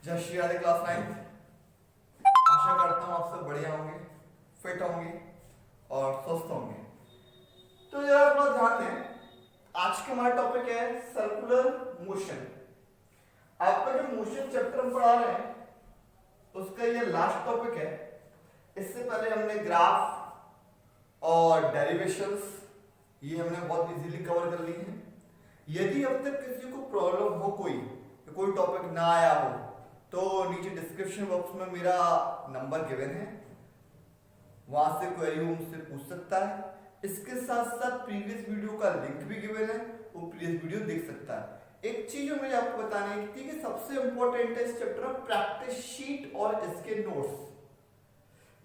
जय श्री राधे क्लास 9। आशा करता हूँ आप सब बढ़िया होंगे, फिट होंगे और स्वस्थ होंगे। तो जरा थोड़ा ध्यान दें, आज का हमारा टॉपिक है सर्कुलर मोशन। आपका जो मोशन चैप्टर हम पढ़ा रहे हैं उसका ये लास्ट टॉपिक है। इससे पहले हमने ग्राफ और डेरिवेशंस ये हमने बहुत इजीली कवर कर ली हैं। यदि अब तक किसी को प्रॉब्लम हो, कोई टॉपिक ना आया हो, तो नीचे डिस्क्रिप्शन बॉक्स में मेरा नंबर गिवन है, वहां से क्वेरी मुझसे पूछ सकता है। इसके साथ साथ प्रीवियस वीडियो का लिंक भी गिवन है, वो प्रीवियस वीडियो देख सकता है। एक चीज जो मुझे आपको बताने की थी कि सबसे इंपॉर्टेंट है इस चैप्टर में प्रैक्टिस शीट और इसके नोट्स।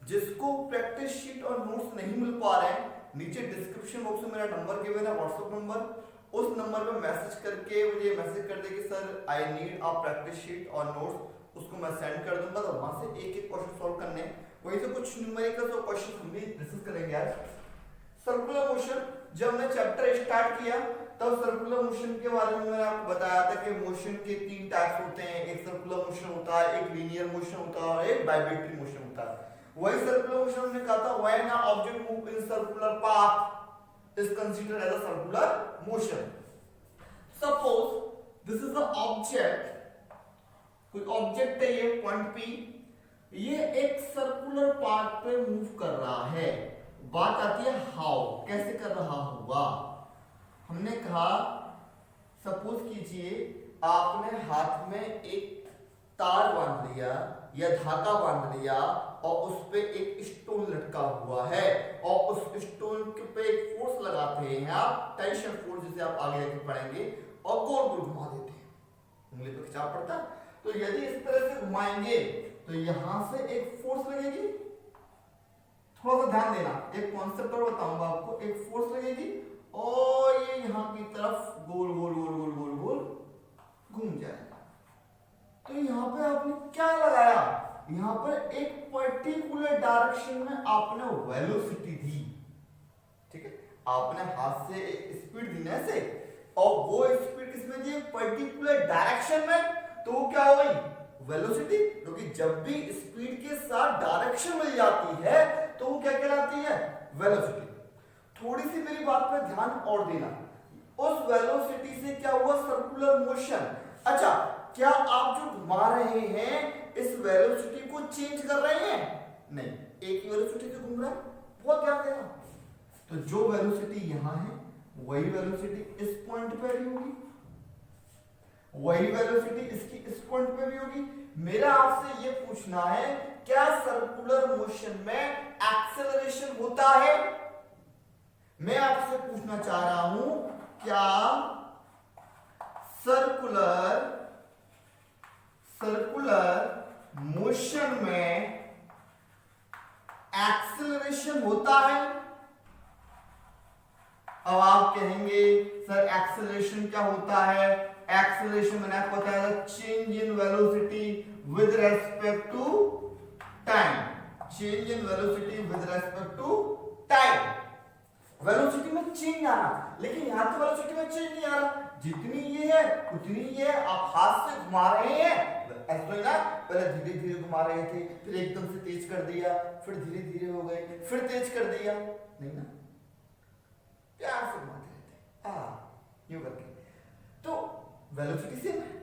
जिसको प्रैक्टिस शीट और नोट्स नहीं मिल पा रहे हैं, नीचे डिस्क्रिप्शन बॉक्स में मेरा नंबर गिवन है, व्हाट्सएप नंबर। उस नंबर पे मैसेज करके मुझे मैसेज कर दे कि sir I need a practice sheet और नोट्स, उसको मैं सेंड कर दूंगा। तो वहां से एक एक क्वेश्चन सॉल्व करने, वहीं से कुछ न्यूमेरिकल और क्वेश्चन हम भी डिस्कस करेंगे यार। सर्कुलर मोशन, जब हमने चैप्टर स्टार्ट किया तब सर्कुलर मोशन के बारे में मैंने आपको बताया था कि मोशन के तीन टाइप्स होते हैं। एक सर्कुलर मोशन होता है, एक लीनियर मोशन होता है और एक बाइमेट्रिक मोशन होता है। वही सर्कुलर मोशन हमने कहा था when a object move in circular path is considered as a circular motion. Suppose this is the object, कोई ऑब्जेक्ट है ये पॉइंट P, ये एक सर्कुलर पाथ पे मूव कर रहा है। बात आती है हाउ, कैसे कर रहा होगा। हमने कहा सपोज कीजिए आपने हाथ में एक तार बांध लिया या धागा बांध लिया और उस पे एक स्टोन लटका हुआ है और उस स्टोन पे एक फोर्स लगाते हैं आप, टेंशन फोर्स, जिसे आप आगे जाके पढ़ेंगे, और गोल गोल घुमा देते हैं, उंगली पे खिंचाव पड़ता है। तो यदि इस तरह से घुमाएंगे तो यहां से एक फोर्स लगेगी। थोड़ा सा ध्यान देना, एक कॉन्सेप्ट और बताऊंगा आपको। एक फोर्स लगेगी और ये यहां की तरफ गोल गोल गोल गोल गोल गोल घूम जाएगा। तो यहां पे आपने क्या लगाया, यहां पर एक पर्टिकुलर डायरेक्शन में आपने वेलोसिटी दी। ठीक है, आपने हाथ से स्पीड दी ना ऐसे, और वो स्पीड किसमें दी, पर्टिकुलर डायरेक्शन में। तो वो क्या हुई, वेलोसिटी। क्योंकि जब भी स्पीड के साथ डायरेक्शन मिल जाती है तो वो क्या कहलाती है, वेलोसिटी। थोड़ी सी मेरी बात पे ध्यान और देना, उस वेलोसिटी से क्या हुआ, सर्कुलर मोशन। अच्छा, क्या आप जो घुमा रहे हैं इस वेलोसिटी को चेंज कर रहे हैं? नहीं, एक ही वेलोसिटी से घूम रहा है। बहुत ध्यान देना। तो जो वेलोसिटी यहां है वही वेलोसिटी इस पॉइंट पे भी होगी, वही वेलोसिटी इसकी इस पॉइंट पे भी होगी। मेरा आपसे ये पूछना है, क्या सर्कुलर मोशन में एक्सेलरेशन होता है? मैं आपसे पूछना चाह रहा हूं, क्या सर्कुलर मोशन में एक्सेलरेशन होता है? अब आप कहेंगे सर एक्सेलरेशन क्या होता है? एक्सेलरेशन मैंने आपको बताया था, change in velocity with respect to time. Change in velocity with respect to time. Velocity में चेंज आ रहा, लेकिन यहां तो वेलोसिटी में चेंज नहीं आ रहा। जितनी ये है उतनी ये है। आप हाथ से घुमा रहे हैं ऐसे ना, पहले धीरे धीरे घुमा रहे थे, फिर एकदम से तेज कर दिया, फिर धीरे धीरे हो गए, फिर तेज कर दिया, नहीं ना, प्यार से घुमाते रहते यूं करके। तो वेलोसिटी सेम है,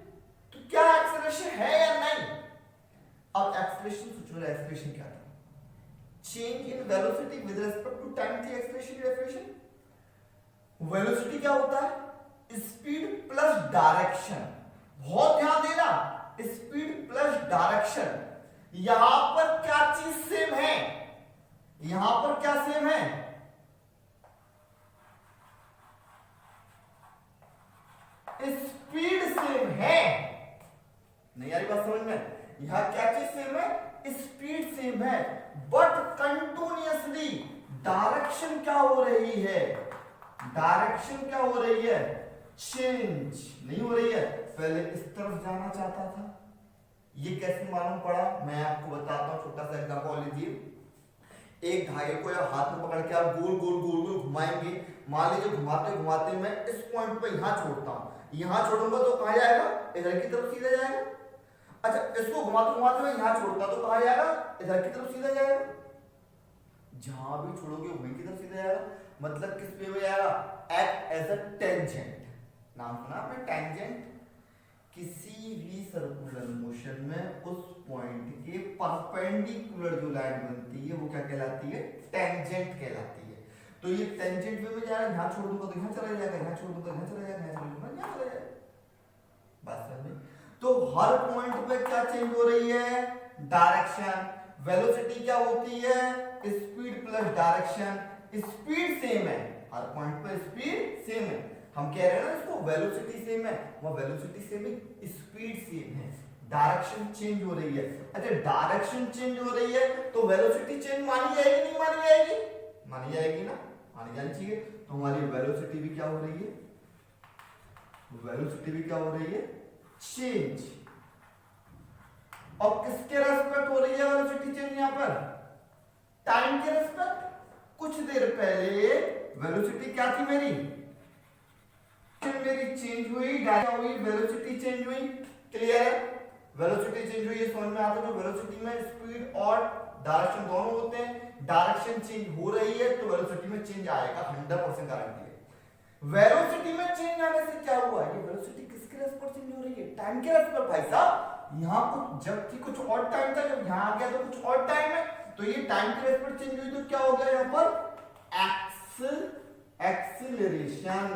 तो क्या एक्सेलरेशन है या नहीं? अब एक्सेलरेशन सोचो, एक्सेलरेशन क्या था, change in velocity with respect to time थी एक्सेलरेशन डेफिनेशन। वेलोसिटी क्या होता है, स्पीड प्लस डायरेक्शन। बहुत ध्यान देना, स्पीड प्लस डायरेक्शन। यहां पर क्या चीज सेम है, यहां पर क्या सेम है, स्पीड सेम है। नहीं आ रही बात समझ में? यहां क्या चीज सेम है, स्पीड सेम है, बट कंटिन्यूअसली डायरेक्शन क्या हो रही है, डायरेक्शन क्या हो रही है, चेंज नहीं हो रही है। पहले इस तरफ जाना चाहता था, ये कैसे मालूम पड़ा, मैं आपको बताता हूं। छोटा सा एग्जांपल लीजिए, एक धागे को या हाथ में पकड़ के आप गोल गोल गोल गोल घुमाएंगे। मान लीजिए घुमाते घुमाते मैं इस पॉइंट पे यहां छोड़ता हूं, यहां छोड़ूंगा तो कहां जाएगा, इधर की तरफ सीधा जाएगा। अच्छा इसको घुमाते घुमाते मैं यहाँ छोड़ता तो कहाँ जाएगा, इधर की तरफ सीधा जाएगा, जहां भी छोड़ोगे वहीं की तरफ सीधा जाएगा, मतलब किस पे जाएगा, एक्ट एज अ टेंजेंट। नाम सुना आपने टेंजेंट, किसी भी सर्कुलर मोशन में उस पॉइंट के परपेंडिकुलर जो लाइन बनती है वो क्या कहलाती है, टेंजेंट कहलाती है। तो ये टेंजेंट पे मैं जाएगा, यहाँ छोड़ दूंगा तो यहाँ चला जाएगा, यहाँ छोड़ दूंगा यहाँ चला जाएगा, यहाँ छोड़ दूंगा यहाँ चला जाएगा। बात समझ में? तो हर पॉइंट पे क्या चेंज हो रही है, डायरेक्शन। वेलोसिटी क्या होती है, speed plus direction. Speed same है, हर पॉइंट पे स्पीड सेम है, हम कह रहे हैं ना इसको वेलोसिटी सेम है, वो वेलोसिटी सेम है, स्पीड सेम है, डायरेक्शन चेंज हो रही है। अच्छा डायरेक्शन चेंज हो रही है तो वेलोसिटी चेंज मानी जाएगी नहीं मानी जाएगी, मानी जाएगी ना, मानी जानी चाहिए। तो हमारी वेलोसिटी भी क्या हो रही है, वेलोसिटी भी क्या हो रही है, चेंज। और किसके रेस्पेक्ट हो रही है वेलोसिटी चेंज, यहां पर टाइम के रेस्पेक्ट। कुछ देर पहले वेलोसिटी क्या थी मेरी चेंज हुई, डाटा हुई, वेलोसिटी चेंज हुई, क्लियर है। वेलोसिटी चेंज हुई, ये समझ में आता है। वेलोसिटी में स्पीड और डायरेक्शन दोनों होते हैं, डायरेक्शन चेंज हो रही है तो वेलोसिटी में चेंज आएगा, 100% गारंटी है। वेलोसिटी में चेंज आने से क्या हुआ, ये वेलोसिटी किसके रेस्पेक्ट चेंज हो रही है, टाइम के रेस्पेक्ट। भाई साहब यहाँ कुछ जब थी कुछ और टाइम था, जब यहाँ आ गया तो कुछ और टाइम है, तो ये टाइम के रेस्पेक्ट चेंज हुई तो क्या हो गया यहाँ पर, एक्सीलरेशन।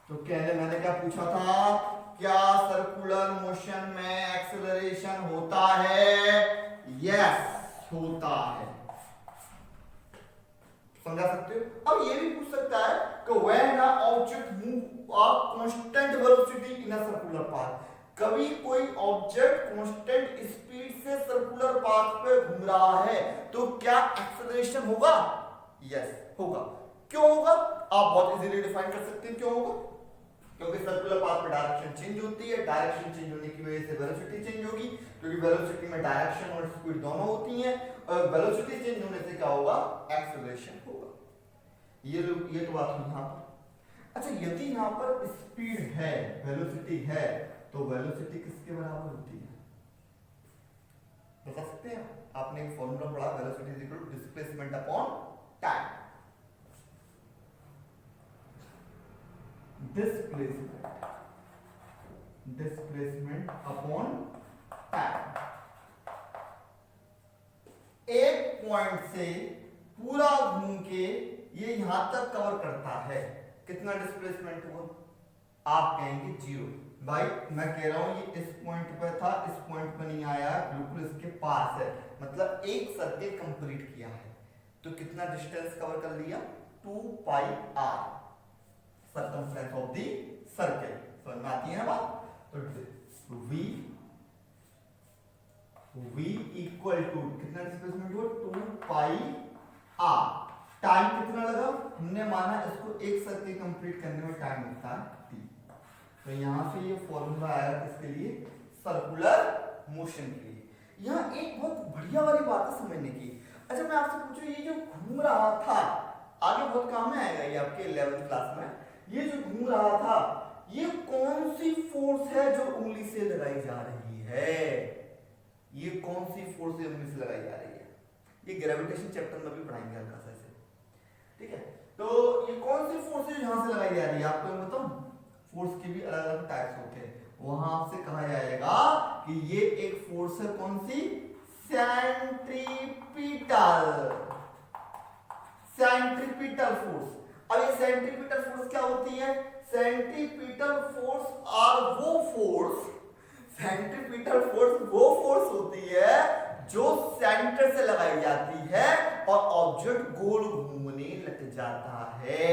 तो कहने मैंने क्या पूछा था, क्या सर्कुलर मोशन में एक्सीलरेशन होता है, यस होता है, समझा सकते हो। अब ये भी पूछ सकता है कि when a object move a constant velocity in a circular path, कभी कोई ऑब्जेक्ट कांस्टेंट स्पीड से सर्कुलर पाथ पे घूम रहा है तो क्या एक्सीलरेशन होगा, यस होगा। क्यों होगा, आप बहुत इजीली डिफाइन कर सकते हैं क्यों होगा, क्योंकि सर्कुलर पाथ पे डायरेक्शन चेंज होती है, डायरेक्शन चेंज होने की वजह से वेलोसिटी चेंज होगी, क्योंकि वेलोसिटी में डायरेक्शन और स्पीड दोनों होती हैं, और वेलोसिटी चेंज होने से क्या होगा, एक्सीलरेशन होगा। ये तो बात हुई यहाँ पर। अच्छा यदि यहाँ पर स्पीड है, वेलोसिटी है, तो वेलोसिटी किसके बराबर होती है, बता सकते हैं। आपने एक फॉर्मूला पढ़ा, velocity is equal to displacement upon time. Displacement upon time. एक पॉइंट से पूरा घूम के ये यहां तक कवर करता है, कितना डिस्प्लेसमेंट हुआ, आप कहेंगे 0। भाई मैं कह रहा हूं ये इस पॉइंट पे था, इस पॉइंट पे नहीं आया, बिल्कुल इसके पास है, मतलब एक सर्किल कंप्लीट किया है, तो कितना डिस्टेंस कवर कर लिया, 2 pi R, circumference of the circle. समझ में आती है ना बात। तो v इक्वल टू कितना डिस्प्लेसमेंट हुआ, 2 पाई आर। टाइम कितना लगा, हमने माना इसको एक सर्किल कंप्लीट करने में टाइम लगता है t। तो यहां से ये फॉर्मूला आया किसके लिए, सर्कुलर मोशन के लिए। यहाँ एक बहुत बढ़िया वाली बात है समझने की। अच्छा मैं आपसे पूछूं, ये जो घूम रहा था, आगे बहुत काम में आएगा ये आपके 11th क्लास में, ये जो घूम रहा था ये कौन सी फोर्स है जो उंगली से लगाई जा रही है, ये कौन सी फोर्स है उंगली से लगाई जा रही है, ये ग्रेविटेशन चैप्टर में भी पढ़ाएंगे हल्का सा ऐसे, ठीक है। तो ये कौन सी फोर्स है जहां से लगाई जा रही है, आपको बताऊं, फोर्स के भी अलग अलग टाइप्स होते हैं, वहां आपसे कहा जाएगा कि ये एक फोर्स है कौन सी, सेंट्रीपिटल फोर्स। अब ये सेंट्रीपिटल फोर्स क्या होती है, सेंट्रीपिटल फोर्स आर वो फोर्स, सेंट्रीपिटल फोर्स वो फोर्स होती है जो सेंटर से लगाई जाती है और ऑब्जेक्ट गोल घूमने लग जाता है,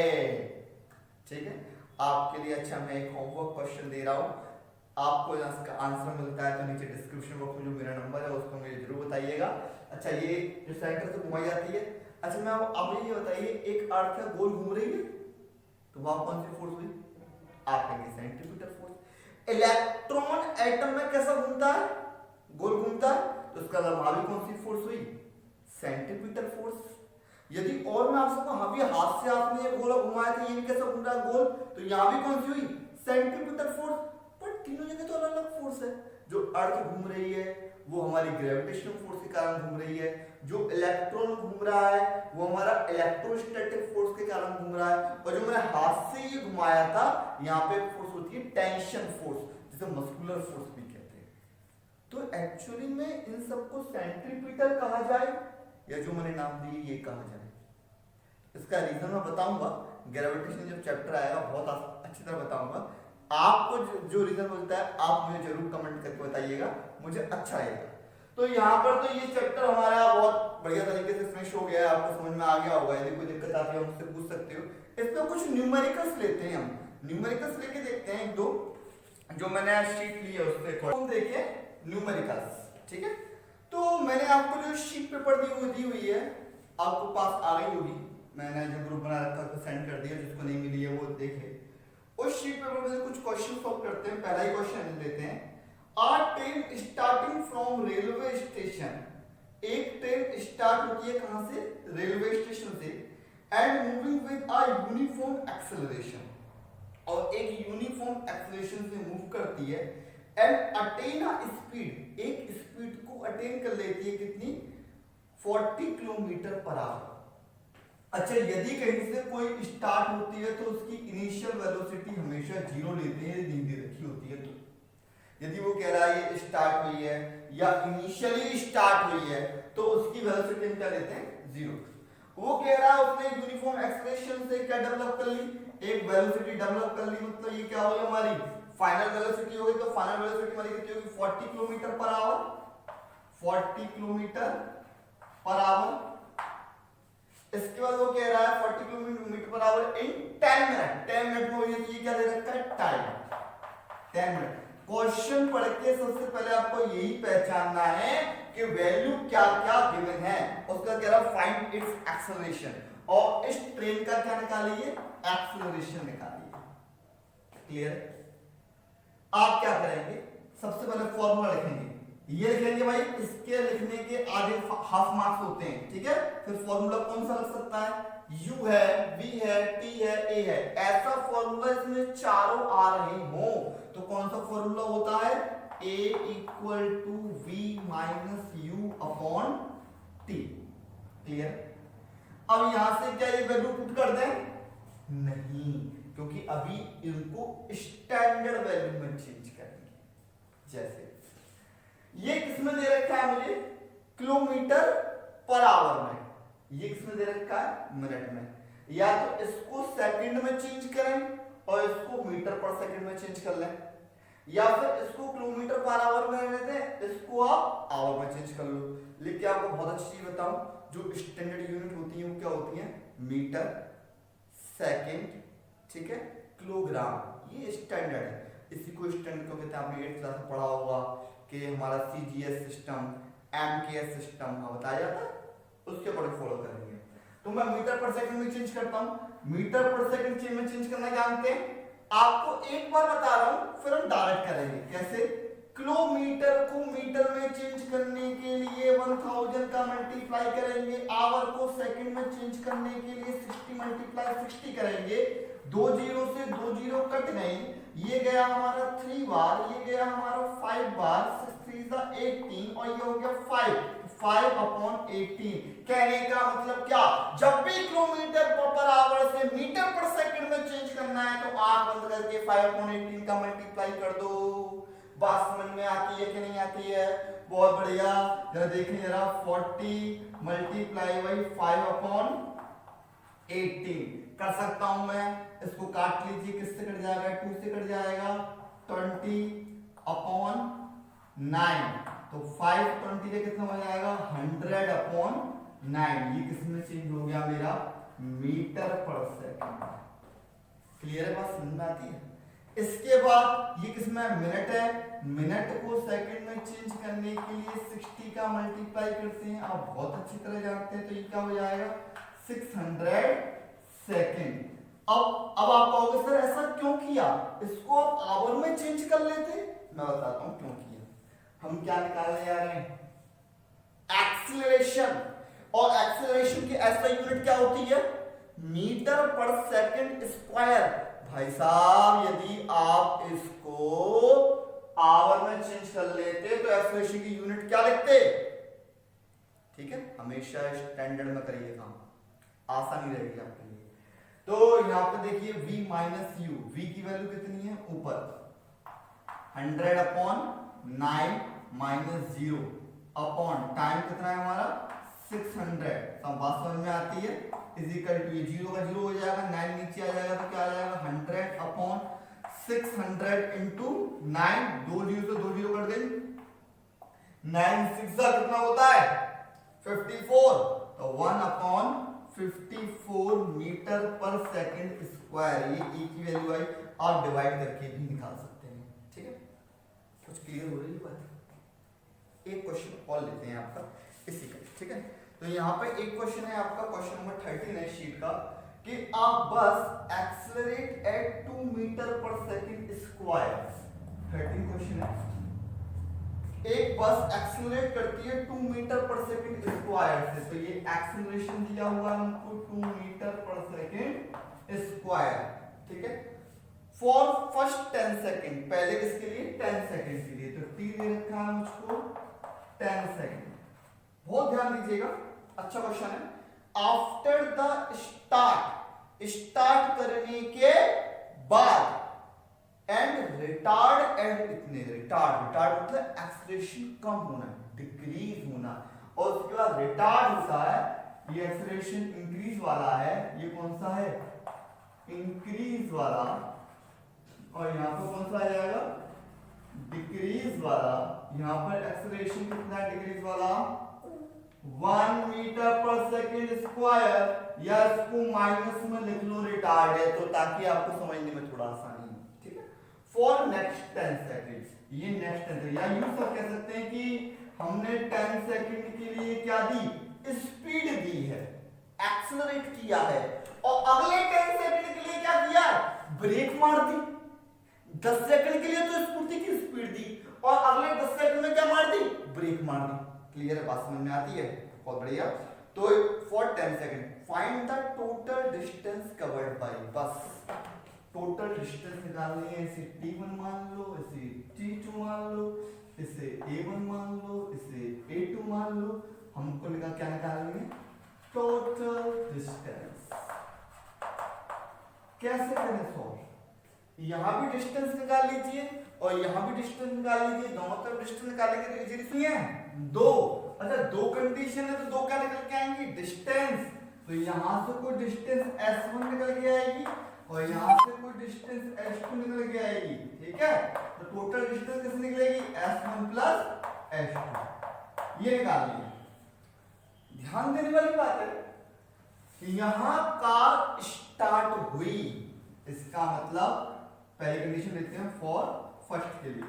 ठीक है। आपके लिए अच्छा मैं एक होमवर्क क्वेश्चन दे रहा हूं, आपको इसका आंसर मिलता है तो नीचे डिस्क्रिप्शन बॉक्स में जो मेरा नंबर है उसको मुझे जरूर बताइएगा। अच्छा ये जो सेंटर से घुमाई जाती है, अच्छा मैं अब ये बताइए, एक अर्थ है गोल घूम रही है तो वहां कौन सी फोर्स हुई, आप कहेंगे सेंट्रीपिटल फोर्स। इलेक्ट्रॉन एटम में कैसा घूमता है, गोल घूमता है, तो उसका मतलब वहां भी कौन सी फोर्स हुई, सेंट्रीपिटल फोर्स। यदि और मैं आपसे कहूं अभी हाथ से आपने ये गोला घुमाया था, ये भी कैसा घूम रहा है गोल, तो यहां भी कौन सी हुई, सेंट्रीपिटल फोर्स। पर तीनों जगह तो अलग अलग फोर्स है, जो अर्थ घूम रही है वो हमारी ग्रेविटेशनल फोर्स के कारण घूम रही है, जो इलेक्ट्रॉन घूम रहा है वो हमारा इलेक्ट्रोस्टैटिक फोर्स के कारण घूम रहा है, और जो मैंने हाथ से ये घुमाया था यहाँ पे फोर्स होती है टेंशन फोर्स, जिसे मस्कुलर फोर्स भी कहते हैं। तो एक्चुअली में इन सबको सेंट्रीपिटल कहा जाए या जो मैंने नाम दिए ये कहा जाए, इसका रीजन मैं बताऊंगा, ग्रेविटेशन जब चैप्टर आएगा बहुत अच्छी तरह बताऊंगा। आपको जो रीजन मिलता है आप मुझे जरूर कमेंट करके बताइएगा, मुझे अच्छा लगेगा। तो यहाँ पर तो ये चैप्टर हमारा बहुत बढ़िया तरीके से फिनिश हो गया है, आपको समझ में आ गया होगा। यदि कोई दिक्कत आती है मुझसे पूछ सकते हो। इसमें कुछ न्यूमेरिकल्स लेते हैं, हम न्यूमेरिकल्स लेके देखते हैं, एक दो जो मैंने शीट ली है उससे हम देखिए न्यूमेरिकल्स, ठीक है। तो मैंने आपको जो शीट पेपर दी हुई है आपको पास आ गई होगी, मैंने जो ग्रुप बना रखा है सेंड कर दिया, जिसको नहीं मिली है वो देखे। उस शीट पेपर में कुछ क्वेश्चन सॉल्व करते हैं। पहला ही क्वेश्चन लेते हैं, A train starting from railway station, एक ट्रेन स्टार्ट होती है कहां से, रेलवे स्टेशन से, and moving with a uniform acceleration, और एक यूनिफॉर्म एक्सेलरेशन से मूव करती है, एंड अटेन अ स्पीड, एक स्पीड को अटेन कर लेती है कितनी, 40 किलोमीटर पर आवर। अच्छा, यदि कहीं से कोई स्टार्ट होती है तो उसकी इनिशियल वेलोसिटी हमेशा जीरो लेते हैं, यदि दे रखी होती है तो। यदि वो कह रहा है ये स्टार्ट हुई है या इनिशियली स्टार्ट हुई है तो उसकी वेलोसिटी हम क्या लेते हैं, जीरो। वो कह रहा है उसने यूनिफॉर्म एक्सेलरेशन से क्या डेवलप कर ली, एक वेलोसिटी डेवलप कर ली, मतलब ये क्या होगी हमारी फाइनल वेलोसिटी होगी। तो फाइनल वेलोसिटी हमारी कितनी होगी, 40 kilometre per hour, 40 kilometre per hour. इसके बाद वो कह रहा है 40 किलोमीटर पर आवर इन 10 मिनट, 10 मिनट में हो जाती है, क्या दे रखा है, टाइम 10 मिनट। क्वेश्चन पढ़ के सबसे पहले आपको यही पहचानना है कि वैल्यू क्या क्या गिवन है। उसका कह रहा फाइंड इट्स एक्सेलरेशन, और इस ट्रेन का क्या निकालिए, एक्सेलरेशन निकालिए। क्लियर? आप क्या करेंगे, सबसे पहले फॉर्मूला लिखेंगे, ये लिखेंगे भाई, इसके लिखने के आधे हाफ मार्क्स होते हैं, ठीक है। फिर फॉर्मूला कौन सा लग सकता है, U है, V है, T है, A है, ऐसा फॉर्मूला इसमें चारों आ रहे हो तो कौन सा फॉर्मूला होता है, A equal to V minus U upon T। Clear? अब यहां से क्या ये वैल्यू पुट कर दें, नहीं, क्योंकि अभी इनको स्टैंडर्ड वैल्यू में चेंज करेंगे। जैसे ये किसमें दे रखा है मुझे, किलोमीटर पर आवर में, ये किसमें दे रखा है, मिनट में। या तो इसको सेकंड में चेंज करें और इसको मीटर पर सेकंड में चेंज कर लें, या फिर इसको किलोमीटर पर आवर में रहने दें, इसको आप आवर में चेंज कर लो। लेकिन आपको बहुत अच्छी चीज बताऊं, जो स्टैंडर्ड यूनिट होती है वो क्या होती है, मीटर, सेकंड, ठीक है, किलोग्राम, ये स्टैंडर्ड है। इसी को स्टैंडर्ड क्यों कहते हैं, आपने 8th क्लास में पढ़ा होगा कि हमारा CGS सिस्टम, MKS सिस्टम बताया जाता है, उसके ऊपर फॉलो करेंगे। तो मैं मीटर पर सेकंड में चेंज करता हूं, मीटर पर सेकंड में चेंज करना जानते हैं, आपको एक बार बता रहा हूं, फिर हम डायरेक्ट करेंगे। कैसे, किलोमीटर को मीटर में चेंज करने के लिए 1000 का मल्टीप्लाई करेंगे, आवर को सेकंड में चेंज करने के लिए 60 मल्टीप्लाई 60 करेंगे, 2 0 से 2 0 कट गई, ये गया हमारा 3 बार, ये गया हमारा 5 बार, 6 3 18 और ये हो गया 5 अपॉन 18। कहने का मतलब क्या, जब भी किलोमीटर पर आवर से मीटर पर सेकंड में चेंज करना है तो आंख बंद करके 5 अपॉन 18 का मल्टीप्लाई कर दो। बात समझ में आती है कि नहीं आती है, बहुत बढ़िया। जरा देखिए जरा, 40 मल्टीप्लाई बाई 5 अपॉन 18 कर सकता हूं मैं, इसको काट लीजिए, किससे कट जाएगा, 2 से कट जाएगा, 20 अपॉन 9, तो 5 20 से कितना हो जाएगा, 100 अपॉन 9। ये किसमें चेंज हो गया मेरा, मीटर पर सेकंड। क्लियर है, बात समझ में आती है। इसके बाद ये किसमें, मिनट है, मिनट को सेकंड में चेंज करने के लिए 60 का मल्टीप्लाई करते हैं, आप बहुत अच्छी तरह जानते हैं, तो ये क्या हो जाएगा, 600 सेकंड। अब आप कहोगे सर ऐसा क्यों किया, इसको आप आवर में चेंज कर लेते। मैं बताता हूं क्यों किया। हम क्या निकालने जा रहे हैं, एक्सीलरेशन, और एक्सीलरेशन की ऐसा यूनिट क्या होती है, मीटर पर सेकंड स्क्वायर। भाई साहब, यदि आप इसको आवर में चेंज कर लेते तो एक्सेलरेशन की यूनिट क्या लिखते? ठीक है, हमेशा स्टैंडर्ड में करिए काम, आसानी रहेगी आपके लिए। तो यहाँ पे देखिए v माइनस यू, v की वैल्यू कितनी है ऊपर 100 अपॉन 9 माइनस 0 अपॉन टाइम कितना है हमारा 600, सब बात समझ में आती है, इज इक्वल टू ये 0 का 0 हो जाएगा, 9 नीचे आ जाएगा तो क्या आ जाएगा 100 अपॉन 600 इंटू 9, 2 0 से 2 0 कर देंगे, 9 6 कितना होता है 54, तो 1 अपॉन 54 मीटर पर सेकंड स्क्वायर, ये e की वैल्यू आई, आप डिवाइड करके भी निकाल सकते हैं। ठीक है, कुछ क्लियर हो रही है बात? एक क्वेश्चन और लेते हैं आपका इसी का। ठीक है, तो यहाँ पे एक क्वेश्चन है आपका, क्वेश्चन नंबर 13 है शीट का, कि आप बस एक्सेलरेट एट 2 मीटर पर सेकंड स्क्वायर, 13 क्वेश्चन है, एक बस एक्सेलरेट करती है 2 मीटर पर सेकंड स्क्वायर से, तो ये एक्सेलरेशन दिया हुआ है हमको 2 मीटर पर सेकंड स्क्वायर। ठीक है, फॉर फर्स्ट 10 सेकंड, पहले किसके लिए 10 सेकंड के लिए, तो t दे रखा है मुझको 10 सेकंड। बहुत ध्यान दीजिएगा, अच्छा क्वेश्चन है। आफ्टर द स्टार्ट करने के बाद एंड रिटार्ड एंड इतने, रिटार्ड मतलब एक्सेलरेशन कम होना, डिक्रीज होना, और उसके बाद रिटार्ड होता है, ये एक्सेलरेशन इंक्रीज वाला है, ये कौन सा है इंक्रीज वाला, और यहाँ पर कौन सा आ जाएगा डिक्रीज वाला, यहाँ पर एक्सेलरेशन कितना है डिक्रीज वाला 1 मीटर पर सेकंड स्क्वायर, या इसको माइनस में लिख लो रिटार्ड है, तो ताकि आपको समझने में थोड़ा आसानी हो। ठीक है, फॉर नेक्स्ट 10 सेकंड, ये नेक्स्ट 10 या यूं सब कह सकते हैं कि हमने 10 सेकंड के लिए क्या दी, स्पीड दी है, एक्सेलरेट किया है, और अगले 10 सेकंड के लिए क्या किया, ब्रेक मार दी। 10 सेकंड के लिए तो स्फूर्ति की स्पीड दी, और अगले 10 सेकंड में क्या मार दी, ब्रेक मार दी। क्लियर है, बात समझ में आती है, बहुत बढ़िया। तो for 10 second find the total distance covered by, बस टोटल डिस्टेंस निकालनी है, इसे t1 मान लो, इसे t2 मान लो, इसे a1 मान लो, इसे a2 मान लो, हमको क्या निकालनी है टोटल डिस्टेंस। कैसे करें सॉल्व, यहां भी डिस्टेंस निकाल लीजिए और यहां भी डिस्टेंस निकाल लीजिए, दोनों तरफ डिस्टेंस निकालेंगे तो इजीली है 2। अच्छा, 2 कंडीशन है तो 2 क्या निकल के आएंगी डिस्टेंस, तो यहां से कोई डिस्टेंस s1 निकल के आएगी और यहां से कोई डिस्टेंस s2 निकल के आएगी। ठीक है, तो टोटल डिस्टेंस कितनी निकलेगी s1 प्लस s2, ये निकाल लीजिए। ध्यान देने वाली बात है, यहां कार स्टार्ट हुई, इसका मतलब पहली कंडीशन लेते हैं फॉर फर्स्ट के लिए,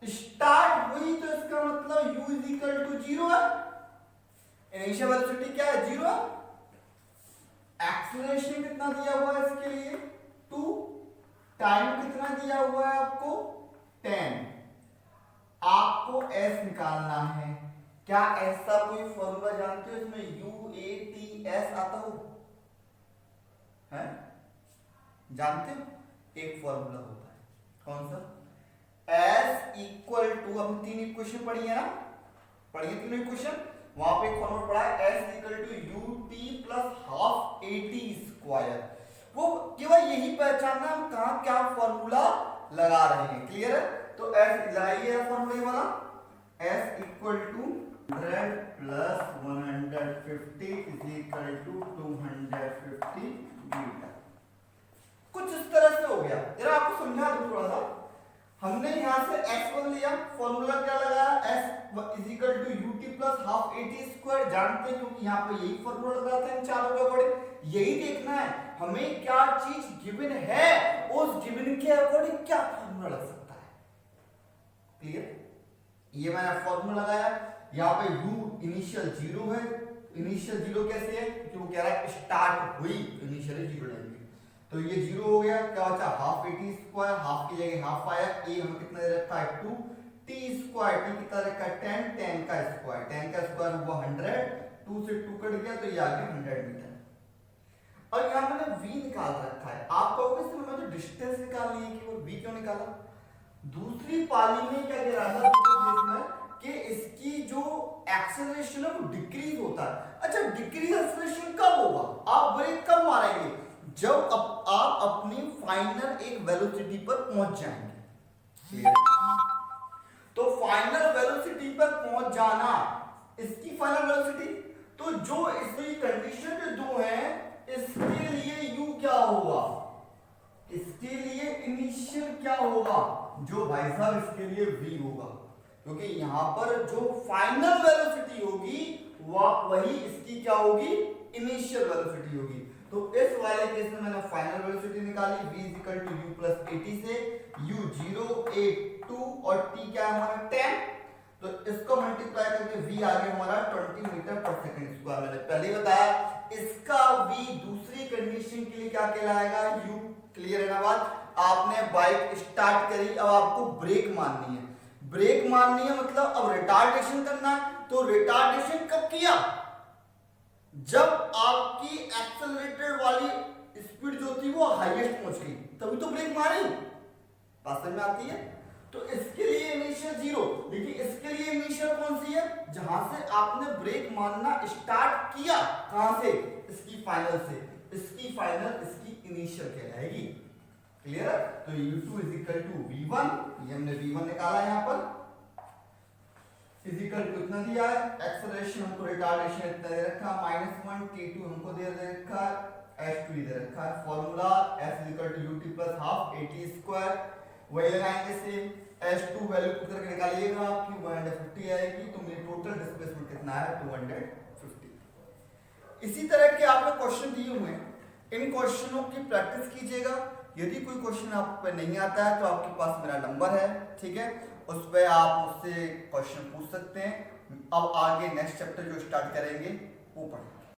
स्टार्ट हुई तो इसका मतलब u इज इक्वल टू 0 है, इनिशियल वेलोसिटी क्या है 0, एक्सेलरेशन कितना दिया हुआ है इसके लिए 2, टाइम कितना दिया हुआ है आपको 10, आपको s निकालना है। क्या ऐसा कोई फॉर्मूला जानते हो इसमें u a t s आता हो, है जानते हो? एक फॉर्मूला होता है, कौन सा, s इक्वल टू, हम 3 इक्वेशन पढ़ी है ना, पढ़िए 3 इक्वेशन, वहां पे एक फॉर्मूला पढ़ा है s equal to ut plus half at square, वो केवल यही पहचानना हम कहां क्या फॉर्मूला लगा रहे हैं। क्लियर है, तो s लगाइए फॉर्मूला वाला, s equal to 100 plus 150 is equal to 250 metre, कुछ इस तरह से हो गया। जरा आपको समझा दूं थोड़ा सा, हमने यहां से x1 लिया, फॉर्मूला क्या लगाया s is equal to ut plus half at square, जानते हैं क्योंकि यहां पे यही फॉर्मूला लगाते हैं हम चारों के अकॉर्डिंग। यही देखना है हमें क्या चीज गिवन है, उस गिवन के अकॉर्डिंग क्या फॉर्मूला लग सकता है। क्लियर, ये मैंने फॉर्मूला लगाया, यहां पे u इनिशियल 0 है, इनिशियल 0 कैसे है क्योंकि वो कह रहा है स्टार्ट हुई, इनिशियली 0 लेंगे, तो ये 0 हो गया, क्या बचा हाफ at स्क्वायर, हाफ की जगह हाफ आया, a हम कितना दे रखा है 2, t स्क्वायर, t कितना रखा है 10, 10 का स्क्वायर, 10 का स्क्वायर हुआ 100, 2 से 2 कट गया तो ये आ गया 100 मीटर। और यहां मैंने v निकाल रखा है, आप कहोगे सर मैं तो डिस्टेंस निकालनी है कि वो v क्यों निकाला, दूसरी पाली में क्या कह रहा था कि इसकी जो एक्सेलरेशन है वो डिक्रीज होता है। अच्छा, डिक्रीज एक्सेलरेशन कब होगा, आप ब्रेक कब मारेंगे, जब आप अपनी फाइनल एक वेलोसिटी पर पहुंच जाएंगे। तो फाइनल वेलोसिटी पर पहुंच जाना, इसकी फाइनल वेलोसिटी, तो जो इसकी कंडीशन जो दो है, इसके लिए u क्या होगा, इसके लिए इनिशियल क्या होगा, जो भाई साहब इसके लिए v होगा, क्योंकि यहां पर जो फाइनल वेलोसिटी होगी वही इसकी क्या होगी, इनिशियल वेलोसिटी होगी। तो इस वाले केस में मैंने फाइनल वेलोसिटी निकाली v = u + 80 से u 0 8 2 और t क्या है हमारा 10, तो इसको मल्टीप्लाई करके v आ गया हमारा 20 मीटर पर सेकंड स्क्वायर। मैंने पहले ही बताया इसका v दूसरी कंडीशन के लिए क्या कहलाएगा, u। क्लियर है ना बात। आपने बाइक स्टार्ट करी, अब आपको ब्रेक मारनी है, ब्रेक मारनी है मतलब अब रिटार्डेशन करना है। तो रिटार्डेशन कब किया, जब आपकी एक्सेलरेटेड वाली स्पीड जो थी वो हाईएस्ट पहुंच गई, तभी तो ब्रेक मारी, बात समझ में आती है। तो इसके लिए इनिशियल 0, देखिए इसके लिए इनिशियल कौन सी है, जहां से आपने ब्रेक मारना स्टार्ट किया, कहां से, इसकी फाइनल से, इसकी फाइनल इसकी इनिशियल कहलाएगी। क्लियर है। तो u2 = v1, ये हमने v1 निकाला यहां पर, फिजिकल को इतना दिया है, एक्सेलरेशन हमको रिटार्डेशन इतना दे रखा है -1, t2 हमको दे रखा है, h2 दे रखा है। फार्मूला f = ut + ½ 80², वही लगाएंगे सेम, h2 वैल्यू पुट करके निकालिएगा आपकी 150 आएगी, तो मेरी टोटल डिस्प्लेसमेंट कितना है 250। इसी तरह के आपको क्वेश्चन दिए हुए हैं, इन क्वेश्चनों की प्रैक्टिस कीजिएगा। यदि कोई क्वेश्चन आप पे नहीं आता है तो आपके पास मेरा नंबर है, ठीक है, उस पर आप मुझसे क्वेश्चन पूछ सकते हैं। अब आगे नेक्स्ट चैप्टर जो स्टार्ट करेंगे वो पढ़ें।